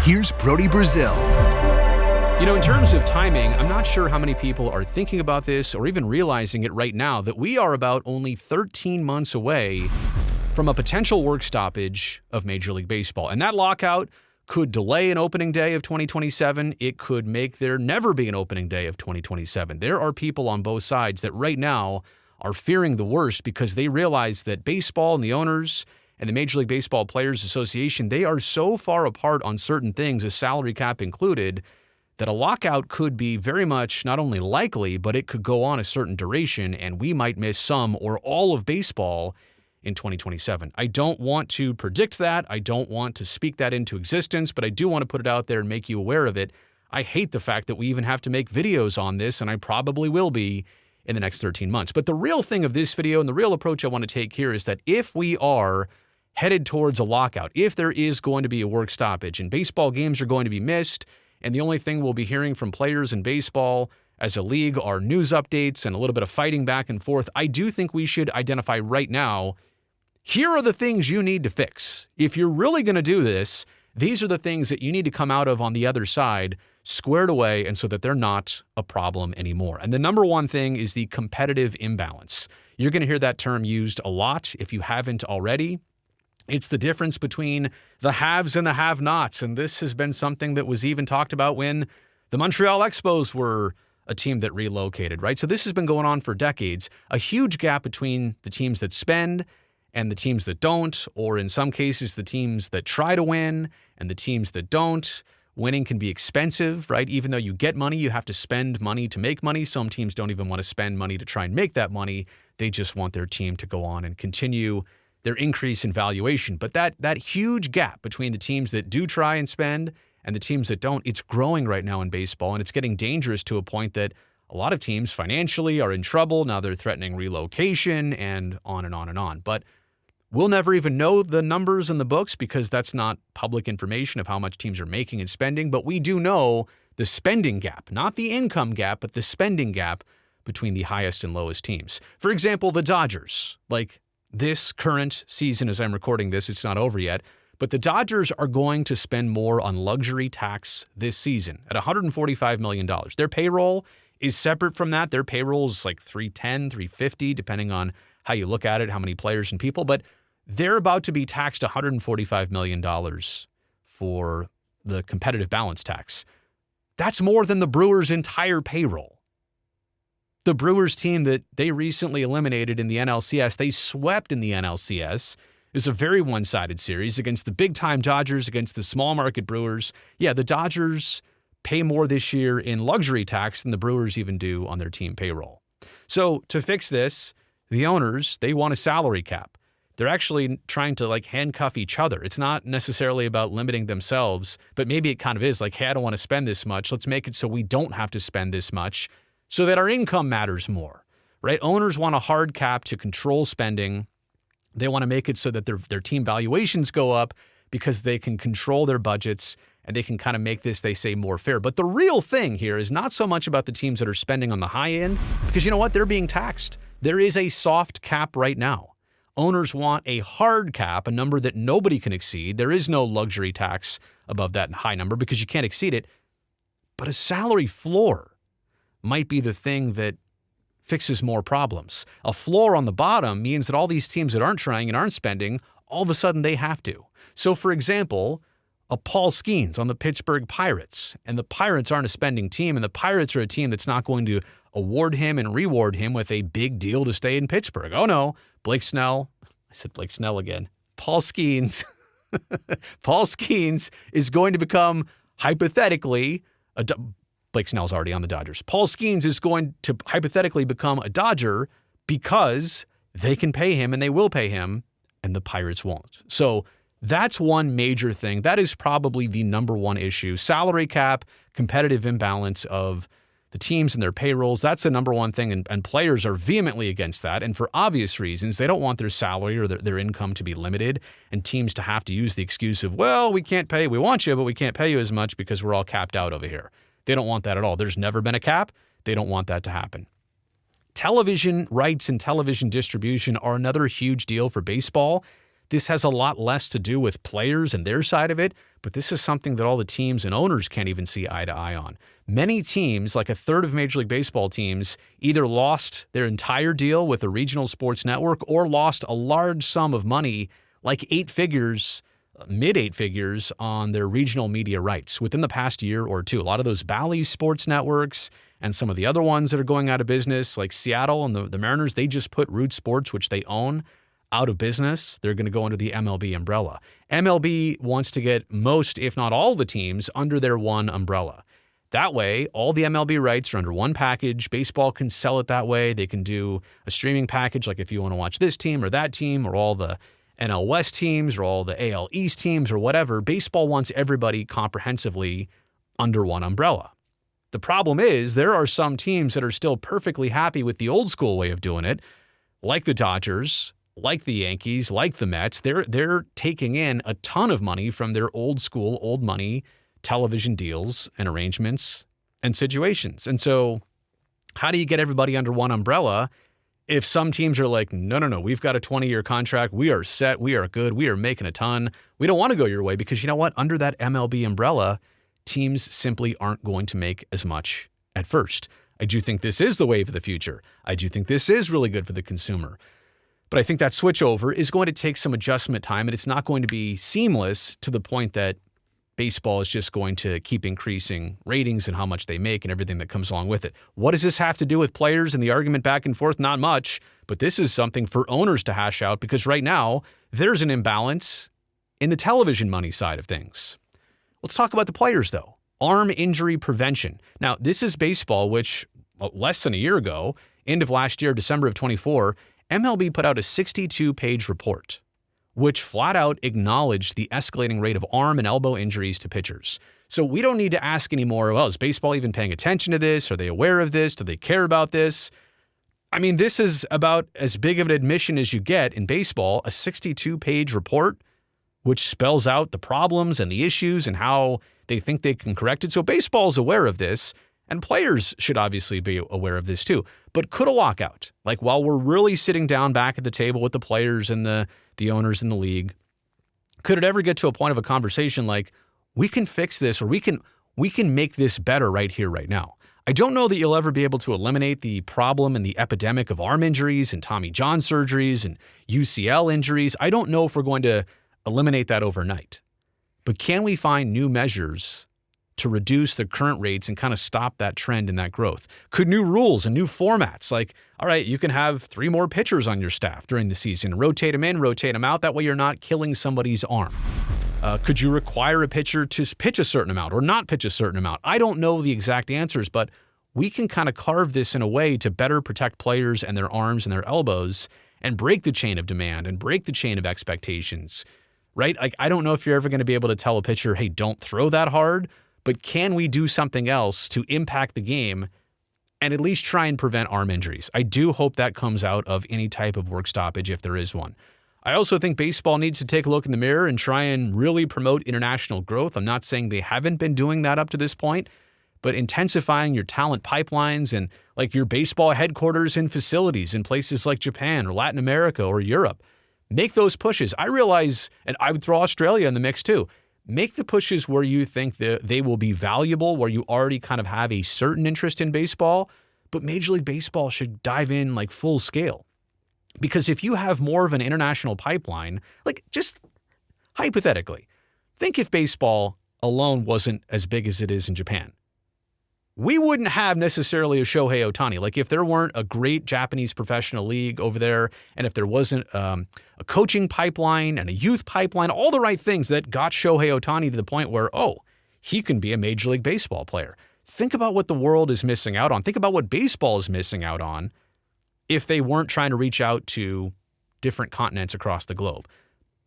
Here's Brody Brazil. You know, in terms of timing, I'm not sure how many people are thinking about this or even realizing it right now, that we are about only 13 months away from a potential work stoppage of Major League Baseball. And that lockout could delay an opening day of 2027. It could make there never be an opening day of 2027. There are people on both sides that right now are fearing the worst because they realize that baseball and the owners and the Major League Baseball Players Association, they are so far apart on certain things, a salary cap included, that a lockout could be very much not only likely, but it could go on a certain duration, and we might miss some or all of baseball in 2027. I don't want to predict that. I don't want to speak that into existence, but I do want to put it out there and make you aware of it. I hate the fact that we even have to make videos on this, and I probably will be in the next 13 months. But the real thing of this video and the real approach I want to take here is that if we are headed towards a lockout, if there is going to be a work stoppage and baseball games are going to be missed, and the only thing we'll be hearing from players in baseball as a league are news updates and a little bit of fighting back and forth, I do think we should identify right now, here are the things you need to fix. If you're really going to do this, these are the things that you need to come out of on the other side squared away and so that they're not a problem anymore. And the number one thing is the competitive imbalance. You're going to hear that term used a lot if you haven't already. It's the difference between the haves and the have-nots, and this has been something that was even talked about when the Montreal Expos were a team that relocated, right? So this has been going on for decades, a huge gap between the teams that spend and the teams that don't, or in some cases, the teams that try to win and the teams that don't. Winning can be expensive, right? Even though you get money, you have to spend money to make money. Some teams don't even want to spend money to try and make that money. They just want their team to go on and continue their increase in valuation. But that huge gap between the teams that do try and spend and the teams that don't, it's growing right now in baseball, and it's getting dangerous to a point that a lot of teams financially are in trouble. Now they're threatening relocation and on and on and on. But we'll never even know the numbers in the books because that's not public information of how much teams are making and spending. But we do know the spending gap, not the income gap, but the spending gap between the highest and lowest teams. For example, the Dodgers, like this current season, as I'm recording this, it's not over yet, but the Dodgers are going to spend more on luxury tax this season at $145 million. Their payroll is separate from that. Their payroll is like $310, $350, depending on how you look at it, how many players and people, but they're about to be taxed $145 million for the competitive balance tax. That's more than the Brewers' entire payroll. The Brewers team that they recently eliminated in the NLCS, they swept in the NLCS. It was a very one-sided series against the big-time Dodgers, against the small-market Brewers. Yeah, the Dodgers pay more this year in luxury tax than the Brewers even do on their team payroll. So to fix this, the owners, they want a salary cap. They're actually trying to handcuff each other. It's not necessarily about limiting themselves, but maybe it kind of is like, hey, I don't want to spend this much. Let's make it so we don't have to spend this much so that our income matters more, right? Owners want a hard cap to control spending. They want to make it so that their team valuations go up because they can control their budgets and they can kind of make this, they say, more fair. But the real thing here is not so much about the teams that are spending on the high end, because you know what? They're being taxed. There is a soft cap right now. Owners want a hard cap, a number that nobody can exceed. There is no luxury tax above that high number because you can't exceed it. But a salary floor might be the thing that fixes more problems. A floor on the bottom means that all these teams that aren't trying and aren't spending, all of a sudden they have to. So, for example, a Paul Skeens on the Pittsburgh Pirates, and the Pirates aren't a spending team, and the Pirates are a team that's not going to award him and reward him with a big deal to stay in Pittsburgh. Oh no, Blake Snell. I said Blake Snell again. Paul Skeens. Paul Skeens is going to become, hypothetically, Blake Snell's already on the Dodgers. Paul Skeens is going to hypothetically become a Dodger because they can pay him and they will pay him and the Pirates won't. So that's one major thing. That is probably the number one issue. Salary cap, competitive imbalance of the teams and their payrolls. That's the number one thing. And players are vehemently against that. And for obvious reasons, they don't want their salary or their income to be limited and teams to have to use the excuse of, well, we want you, but we can't pay you as much because we're all capped out over here. They don't want that at all. There's never been a cap. They don't want that to happen. Television rights and television distribution are another huge deal for baseball. This has a lot less to do with players and their side of it, but this is something that all the teams and owners can't even see eye to eye on. Many teams, like a third of Major League Baseball teams, either lost their entire deal with a regional sports network or lost a large sum of money, like 8 figures, mid-8 figures, on their regional media rights within the past year or two. A lot of those Bally sports networks and some of the other ones that are going out of business, like Seattle and the Mariners, they just put Root Sports, which they own, out of business. They're going to go under the MLB umbrella. MLB wants to get most, if not all, the teams under their one umbrella. That way, all the MLB rights are under one package. Baseball can sell it that way. They can do a streaming package, like if you want to watch this team or that team or all the NL West teams or all the AL East teams or whatever. Baseball wants everybody comprehensively under one umbrella. The problem is there are some teams that are still perfectly happy with the old school way of doing it, like the Dodgers, like the Yankees, like the Mets. They're taking in a ton of money from their old school, old money television deals and arrangements and situations. And so how do you get everybody under one umbrella if some teams are like, no, we've got a 20-year contract. We are set. We are good. We are making a ton. We don't want to go your way because you know what? Under that MLB umbrella, teams simply aren't going to make as much at first. I do think this is the wave of the future. I do think this is really good for the consumer. But I think that switchover is going to take some adjustment time, and it's not going to be seamless to the point that baseball is just going to keep increasing ratings and how much they make and everything that comes along with it. What does this have to do with players and the argument back and forth? Not much, but this is something for owners to hash out because right now there's an imbalance in the television money side of things. Let's talk about the players, though. Arm injury prevention. Now, this is baseball, which less than a year ago, end of last year, December of 24, MLB put out a 62-page report, which flat out acknowledged the escalating rate of arm and elbow injuries to pitchers. So we don't need to ask anymore, well, is baseball even paying attention to this? Are they aware of this? Do they care about this? I mean, this is about as big of an admission as you get in baseball, a 62-page report, which spells out the problems and the issues and how they think they can correct it. So baseball is aware of this, and players should obviously be aware of this too. But could a lockout, like while we're really sitting down back at the table with the players and the owners in the league, could it ever get to a point of a conversation like, we can fix this or we can make this better right here, right now? I don't know that you'll ever be able to eliminate the problem and the epidemic of arm injuries and Tommy John surgeries and UCL injuries. I don't know if we're going to eliminate that overnight. But can we find new measures to reduce the current rates and kind of stop that trend and that growth? Could new rules and new formats, like, all right, you can have 3 more pitchers on your staff during the season, rotate them in, rotate them out. That way you're not killing somebody's arm. Could you require a pitcher to pitch a certain amount or not pitch a certain amount? I don't know the exact answers, but we can kind of carve this in a way to better protect players and their arms and their elbows and break the chain of demand and break the chain of expectations, right? Like, I don't know if you're ever going to be able to tell a pitcher, hey, don't throw that hard. But can we do something else to impact the game and at least try and prevent arm injuries? I do hope that comes out of any type of work stoppage if there is one. I also think baseball needs to take a look in the mirror and try and really promote international growth. I'm not saying they haven't been doing that up to this point, but intensifying your talent pipelines and like your baseball headquarters and facilities in places like Japan or Latin America or Europe. Make those pushes. I realize, and I would throw Australia in the mix too. Make the pushes where you think that they will be valuable, where you already kind of have a certain interest in baseball, but Major League Baseball should dive in like full scale. Because if you have more of an international pipeline, like just hypothetically, think if baseball alone wasn't as big as it is in Japan. We wouldn't have necessarily a Shohei Ohtani. Like if there weren't a great Japanese professional league over there, and if there wasn't a coaching pipeline and a youth pipeline, all the right things that got Shohei Ohtani to the point where, oh, he can be a Major League Baseball player. Think about what the world is missing out on. Think about what baseball is missing out on if they weren't trying to reach out to different continents across the globe.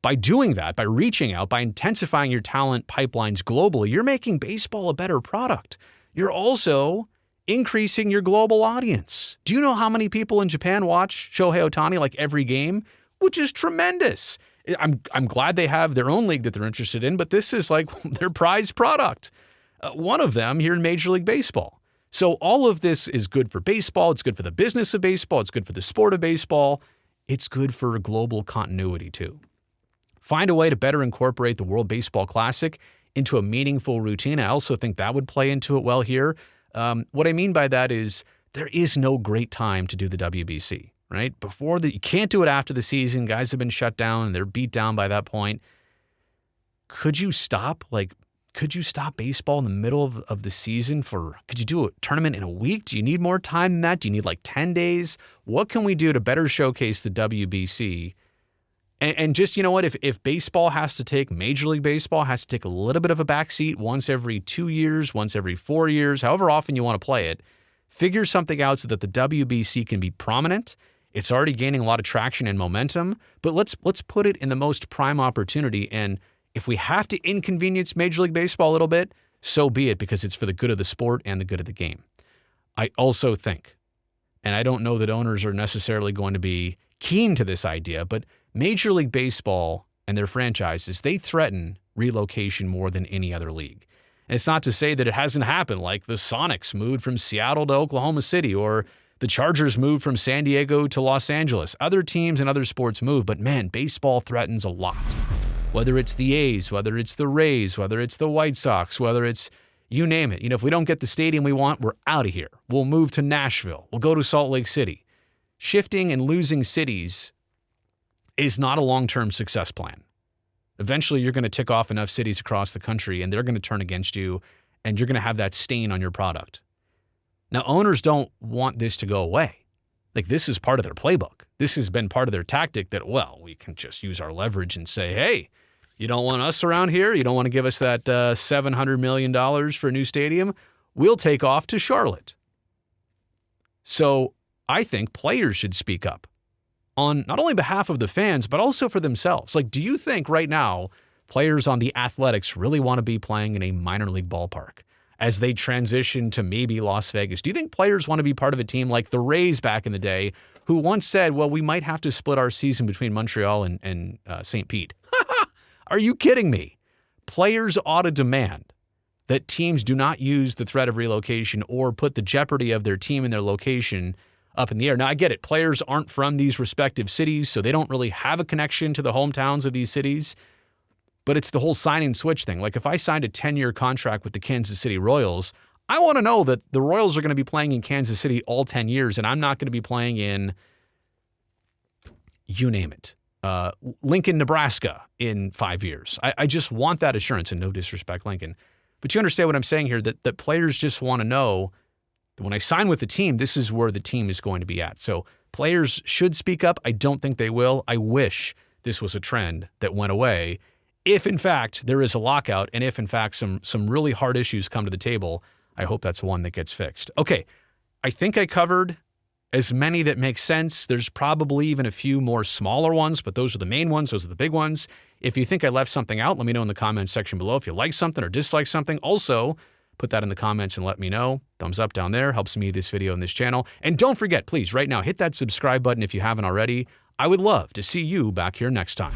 By doing that, by reaching out, by intensifying your talent pipelines globally, you're making baseball a better product. You're also increasing your global audience. Do you know how many people in Japan watch Shohei Ohtani like every game? Which is tremendous. I'm glad they have their own league that they're interested in, but this is like their prized product. One of them here in Major League Baseball. So all of this is good for baseball. It's good for the business of baseball. It's good for the sport of baseball. It's good for global continuity too. Find a way to better incorporate the World Baseball Classic into a meaningful routine. I also think that would play into it well here. What I mean by that is there is no great time to do the WBC, right? You can't do it after the season. Guys have been shut down and they're beat down by that point. Could you stop baseball in the middle of the season could you do a tournament in a week? Do you need more time than that? Do you need like 10 days? What can we do to better showcase the WBC? And just, you know what, if baseball Major League Baseball has to take a little bit of a backseat once every 2 years, once every 4 years, however often you want to play it, figure something out so that the WBC can be prominent. It's already gaining a lot of traction and momentum, but let's put it in the most prime opportunity. And if we have to inconvenience Major League Baseball a little bit, so be it, because it's for the good of the sport and the good of the game. I also think, and I don't know that owners are necessarily going to be keen to this idea, but Major League Baseball and their franchises, they threaten relocation more than any other league. And it's not to say that it hasn't happened, like the Sonics moved from Seattle to Oklahoma City, or the Chargers moved from San Diego to Los Angeles. Other teams and other sports move, but man, baseball threatens a lot. Whether it's the A's, whether it's the Rays, whether it's the White Sox, whether it's you name it. If we don't get the stadium we want, we're out of here. We'll move to Nashville. We'll go to Salt Lake City. Shifting and losing cities is not a long-term success plan. Eventually, you're going to tick off enough cities across the country, and they're going to turn against you, and you're going to have that stain on your product. Now, owners don't want this to go away. This is part of their playbook. This has been part of their tactic that, we can just use our leverage and say, hey, you don't want us around here? You don't want to give us that $700 million for a new stadium? We'll take off to Charlotte. So I think players should speak up on not only behalf of the fans, but also for themselves. Do you think right now players on the Athletics really want to be playing in a minor league ballpark as they transition to maybe Las Vegas? Do you think players want to be part of a team like the Rays back in the day, who once said, we might have to split our season between Montreal and St. Pete? Are you kidding me? Players ought to demand that teams do not use the threat of relocation or put the jeopardy of their team and their location up in the air. Now, I get it. Players aren't from these respective cities, so they don't really have a connection to the hometowns of these cities. But it's the whole sign and switch thing. If I signed a 10-year contract with the Kansas City Royals, I want to know that the Royals are going to be playing in Kansas City all 10 years, and I'm not going to be playing in, you name it, Lincoln, Nebraska in 5 years. I just want that assurance, and no disrespect, Lincoln. But you understand what I'm saying here, that players just want to know that when I sign with the team, this is where the team is going to be at. So players should speak up. I don't think they will. I wish this was a trend that went away. If, in fact, there is a lockout, and if, in fact, some really hard issues come to the table, I hope that's one that gets fixed. Okay, I think I covered as many that make sense. There's probably even a few more smaller ones, but those are the main ones. Those are the big ones. If you think I left something out, let me know in the comments section below. If you like something or dislike something, also put that in the comments and let me know. Thumbs up down there helps me, this video, and this channel. And don't forget, please, right now, hit that subscribe button if you haven't already. I would love to see you back here next time.